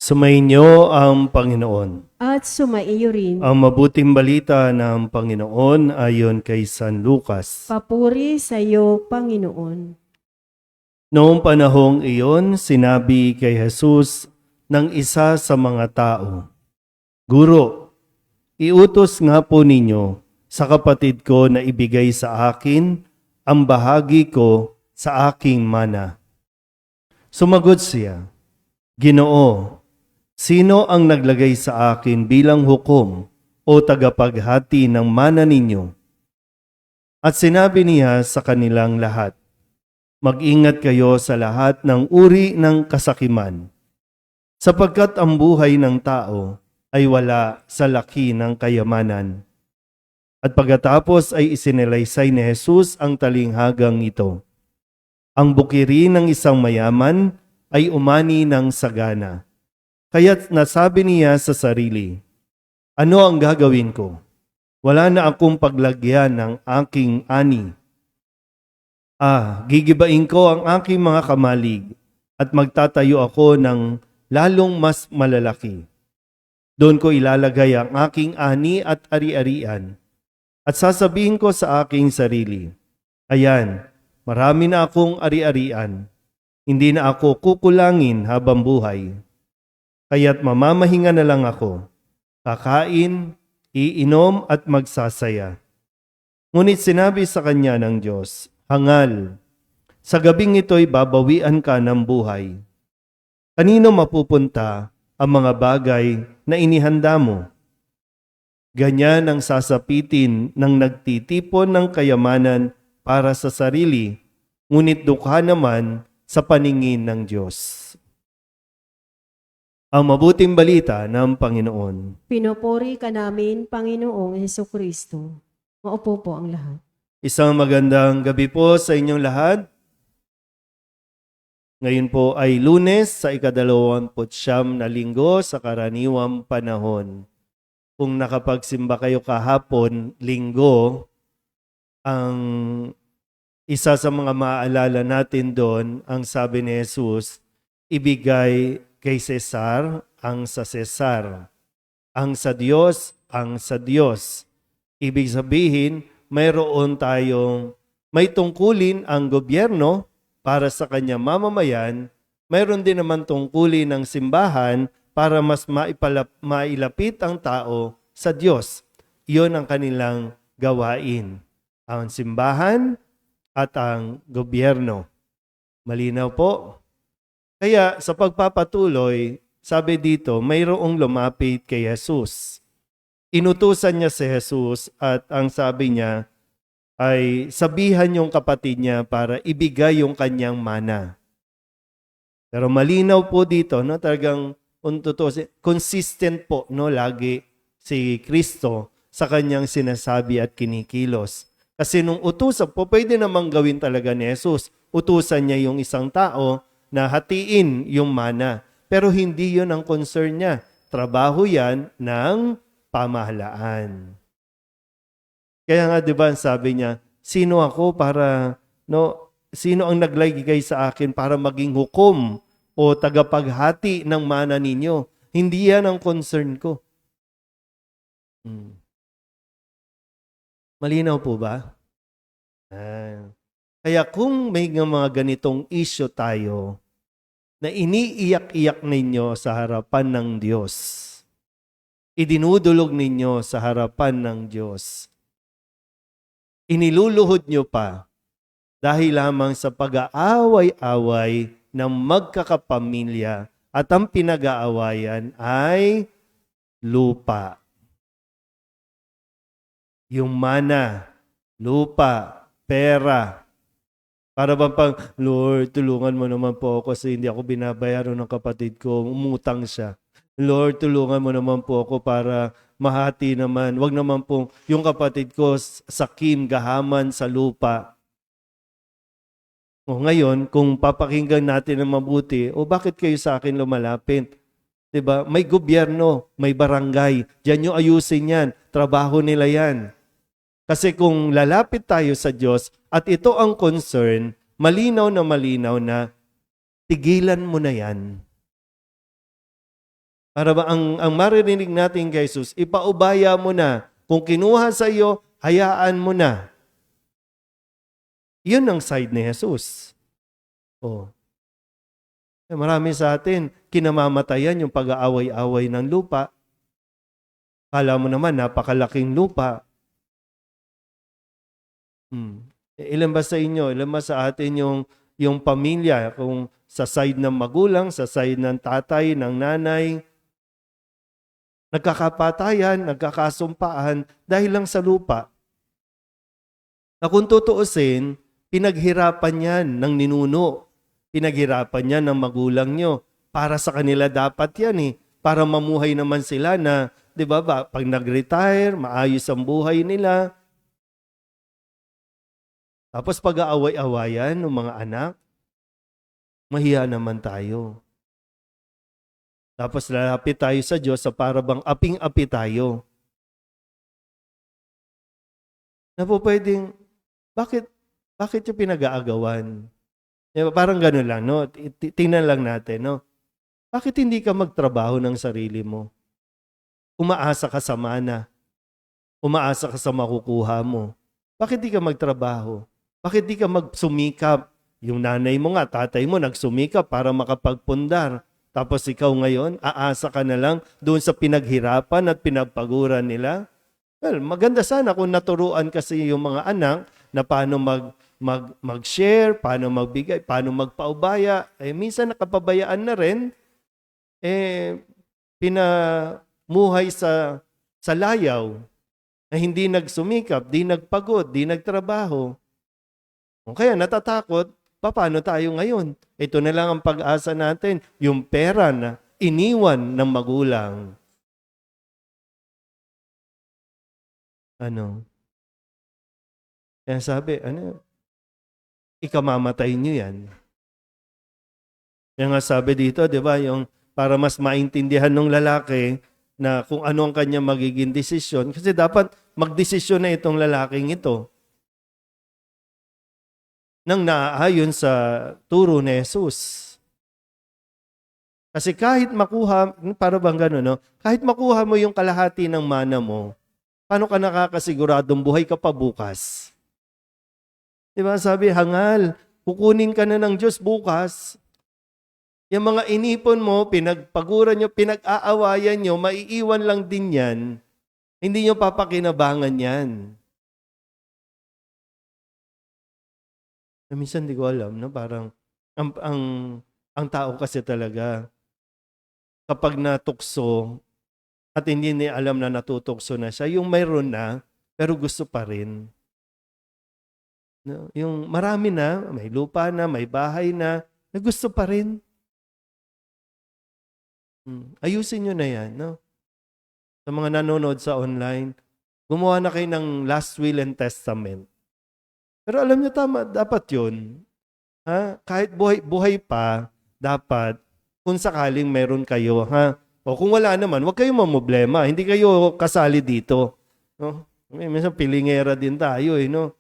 Sumainyo ang Panginoon. At sumaiyo rin. Ang mabuting balita ng Panginoon ayon kay San Lucas. Papuri sa iyo, Panginoon. Noong panahong iyon, sinabi kay Jesus ng isa sa mga tao, "Guro, iutos nga po ninyo sa kapatid ko na ibigay sa akin ang bahagi ko sa aking mana." Sumagot siya, "Ginoo, sino ang naglagay sa akin bilang hukom o tagapaghati ng mana ninyo?" At sinabi niya sa kanilang lahat, "Mag-ingat kayo sa lahat ng uri ng kasakiman, sapagkat ang buhay ng tao ay wala sa laki ng kayamanan." At pagkatapos ay isinalaysay ni Jesus ang talinghagang ito. Ang bukirin ng isang mayaman ay umani ng sagana. Kaya't nasabi niya sa sarili, "Ano ang gagawin ko? Wala na akong paglagyan ng aking ani. Gigibain ko ang aking mga kamalig at magtatayo ako ng lalong mas malalaki. Doon ko ilalagay ang aking ani at ari-arian. At sasabihin ko sa aking sarili, ayan, marami na akong ari-arian. Hindi na ako kukulangin habang buhay. Kaya't mamamahinga na lang ako, kakain, iinom at magsasaya." Ngunit sinabi sa kanya ng Diyos, "Hangal, sa gabing ito'y babawian ka ng buhay. Kanino mapupunta ang mga bagay na inihanda mo?" Ganyan ang sasapitin ng nagtitipon ng kayamanan para sa sarili, ngunit dukha naman sa paningin ng Diyos. Ang mabuting balita ng Panginoon. Pinupuri ka namin, Panginoong Hesukristo. Maupo po ang lahat. Isang magandang gabi po sa inyong lahat. Ngayon po ay Lunes sa ika-29 na linggo sa karaniwang panahon. Kung nakapagsimba kayo kahapon, linggo, ang isa sa mga maaalala natin doon, ang sabi ni Jesus, ibigay kay Cesar ang sa Cesar, ang sa Diyos ang sa Diyos. Ibig sabihin, may tungkulin ang gobyerno para sa kanya mamamayan, mayroon din naman tungkulin ng simbahan para mas mailapit ang tao sa Diyos. Iyon ang kanilang gawain, ang simbahan at ang gobyerno. Malinaw po? Kaya sa pagpapatuloy, sabi dito, mayroong lumapit kay Jesus. Inutusan niya si Jesus at ang sabi niya ay sabihan yung kapatid niya para ibigay yung kanyang mana. Pero malinaw po dito, no, talagang consistent po, no, lagi si Kristo sa kanyang sinasabi at kinikilos. Kasi nung utusan po, pwede namang gawin talaga ni Jesus. Utusan niya yung isang tao na hatiin yung mana. Pero hindi yun ang concern niya. Trabaho yan ng pamahalaan. Kaya nga 'di ba sabi niya, sino ako para sino ang naglagay sa akin para maging hukom o tagapaghati ng mana ninyo? Hindi yan ang concern ko. Malinaw po ba? Kaya kung may mga ganitong issue tayo na iniiyak-iyak ninyo sa harapan ng Diyos, idinudulog ninyo sa harapan ng Diyos, iniluluhod nyo pa dahil lamang sa pag-aaway-away ng magkakapamilya at ang pinag-aawayan ay lupa. Yung mana, lupa, pera. Para bang Lord, tulungan mo naman po ako kasi hindi ako binabayaran ng kapatid ko, umutang siya. Lord, tulungan mo naman po ako para mahati naman. Wag naman po yung kapatid ko sakim, gahaman sa lupa. O ngayon, kung papakinggan natin ng mabuti, bakit kayo sa akin lumalapit? Diba? May gobyerno, may barangay. Diyan nyo ayusin yan. Trabaho nila yan. Kasi kung lalapit tayo sa Diyos at ito ang concern, malinaw na tigilan mo na yan. Para ba ang maririnig natin kay Jesus, ipaubaya mo na. Kung kinuha sa iyo, hayaan mo na. Yun ang side ni Jesus. Oh. Marami sa atin, kinamamatayan yung pag-aaway-away ng lupa. Kala mo naman, napakalaking lupa. Ilan ba sa inyo, ilan ba sa atin yung pamilya, kung sa side ng magulang, sa side ng tatay, ng nanay, nagkakapatayan, nagkakasumpaan dahil lang sa lupa. Na kung tutuusin, pinaghirapan yan ng ninuno. Pinaghirapan yan ng magulang nyo. Para sa kanila dapat yan eh. Para mamuhay naman sila na, di ba, pag nag-retire, maayos ang buhay nila. Tapos pag-aaway-awayan ng mga anak, mahiya naman tayo. Tapos lalapit tayo sa Diyos sa para bang aping-api tayo. Na po pwedeng, bakit yung pinag-aagawan? Parang gano'n lang, no? Tingnan lang natin, no? Bakit hindi ka magtrabaho ng sarili mo? Umaasa ka sa mana. Umaasa ka sa makukuha mo. Bakit di ka magtrabaho? Bakit di ka magsumikap? Yung nanay mo nga, tatay mo, nagsumikap para makapagpundar. Tapos ikaw ngayon, aasa ka na lang doon sa pinaghirapan at pinagpaguran nila. Well, maganda sana kung naturuan kasi yung mga anak na paano mag-share, paano magbigay, paano magpaubaya. Minsan nakapabayaan na rin, pinamuhay sa layaw na hindi nagsumikap, di nagpagod, di nagtrabaho. Kaya natatakot, paano tayo ngayon? Ito na lang ang pag-asa natin, yung pera na iniwan ng magulang. Kaya sabi, ikamamatay nyo yan. Kaya nga sabi dito, di ba, yung para mas maintindihan ng lalaki na kung ano ang kanya magiging desisyon, kasi dapat magdesisyon na itong lalaking ito nang naaayon sa turo ni Jesus. Kasi kahit makuha, para bang gano'n, no? Kahit makuha mo yung kalahati ng mana mo, paano ka nakakasiguradong buhay ka pa bukas? Diba sabi, hangal, kukunin ka na ng Diyos bukas. Yung mga inipon mo, pinagpaguran nyo, pinag-aawayan nyo, maiiwan lang din yan. Hindi nyo papakinabangan yan. Minsan di ko alam, no? Parang ang tao kasi talaga, kapag natukso, at hindi niya alam na natutukso na siya, yung mayroon na, pero gusto pa rin. No? Yung marami na, may lupa na, may bahay na gusto pa rin. Ayusin nyo na yan. No? Sa mga nanonood sa online, gumawa na kayo ng last will and testament. Pero alam nyo, tama, dapat yun. Ha? Kahit buhay pa, dapat, kung sakaling meron kayo, ha? O kung wala naman, huwag kayong mamblema. Hindi kayo kasali dito. No? Minsan pilingera din tayo, no?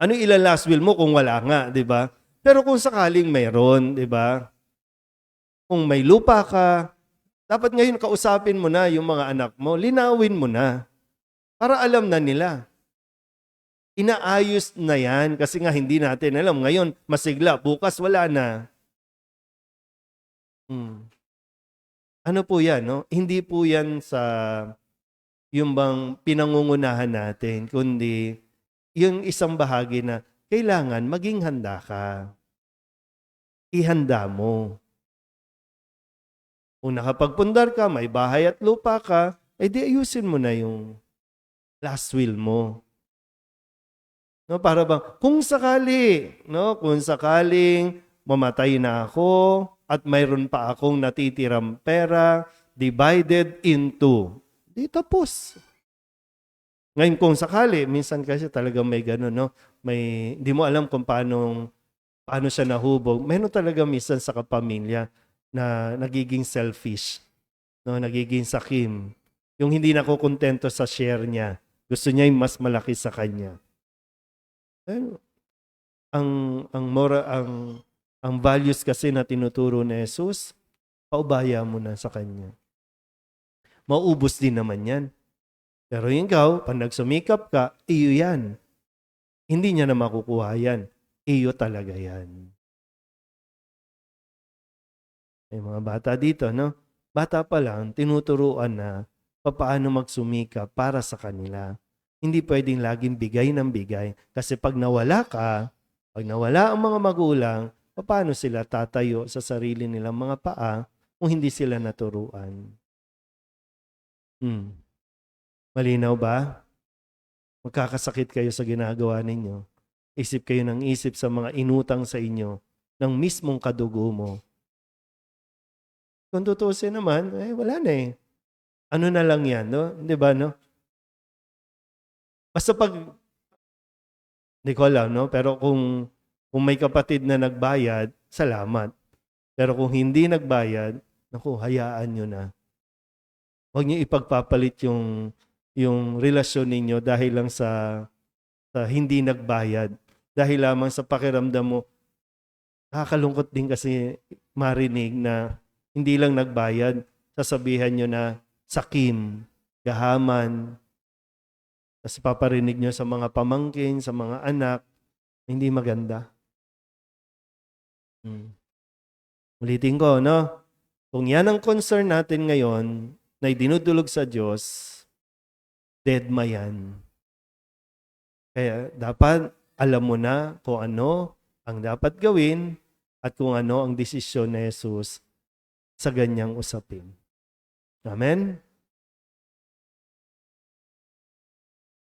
Ano ilang last will mo kung wala nga, di ba? Pero kung sakaling meron, di ba? Kung may lupa ka, dapat ngayon kausapin mo na yung mga anak mo, linawin mo na. Para alam na nila. Inaayos na yan kasi nga hindi natin alam. Ngayon, masigla. Bukas, wala na. Ano po yan? No? Hindi po yan sa yung bang pinangungunahan natin, kundi yung isang bahagi na kailangan maging handa ka. Ihanda mo. Kung nakapagpundar ka, may bahay at lupa ka, di ayusin mo na yung last will mo. No, para bang kung sakaling mamatay na ako at mayroon pa akong natitirang pera divided into, di tapos. Ngayon kung sakali, minsan kasi talaga may gano'n, no? May hindi mo alam kung paano siya nahubog. Meron talaga minsan sa kapamilya na nagiging selfish, no? Nagiging sakim. Yung hindi nakukontento sa share niya. Gusto niya yung mas malaki sa kanya. Ang values kasi na tinuturo ni Jesus, paubaya mo na sa kanya. Maubos din naman yan. Pero ikaw, pag nagsumikap ka, iyo yan. Hindi niya na makukuha yan. Iyo talaga yan. May mga bata dito, no? Bata pa lang, tinuturuan na paano magsumikap para sa kanila. Hindi pwedeng laging bigay ng bigay. Kasi pag nawala ka, pag nawala ang mga magulang, paano sila tatayo sa sarili nilang mga paa kung hindi sila naturuan? Malinaw ba? Magkakasakit kayo sa ginagawa ninyo. Isip kayo ng isip sa mga inutang sa inyo ng mismong kadugo mo. Kung tutusin naman, wala na eh. Ano na lang yan, no? Di ba, no? Basta pag, hindi ko alam, no? Pero kung may kapatid na nagbayad, salamat. Pero kung hindi nagbayad, naku, hayaan nyo na. Huwag nyo ipagpapalit yung relasyon ninyo dahil lang sa hindi nagbayad. Dahil lamang sa pakiramdam mo, nakakalungkot din kasi marinig na hindi lang nagbayad, sasabihan nyo na sakim, gahaman, tapos paparinig nyo sa mga pamangkin, sa mga anak, hindi maganda. Ulitin ko, no? Kung yan ang concern natin ngayon, na dinudulog sa Diyos, deadma yan. Kaya dapat alam mo na kung ano ang dapat gawin at kung ano ang desisyon ni Jesus sa ganyang usapin. Amen?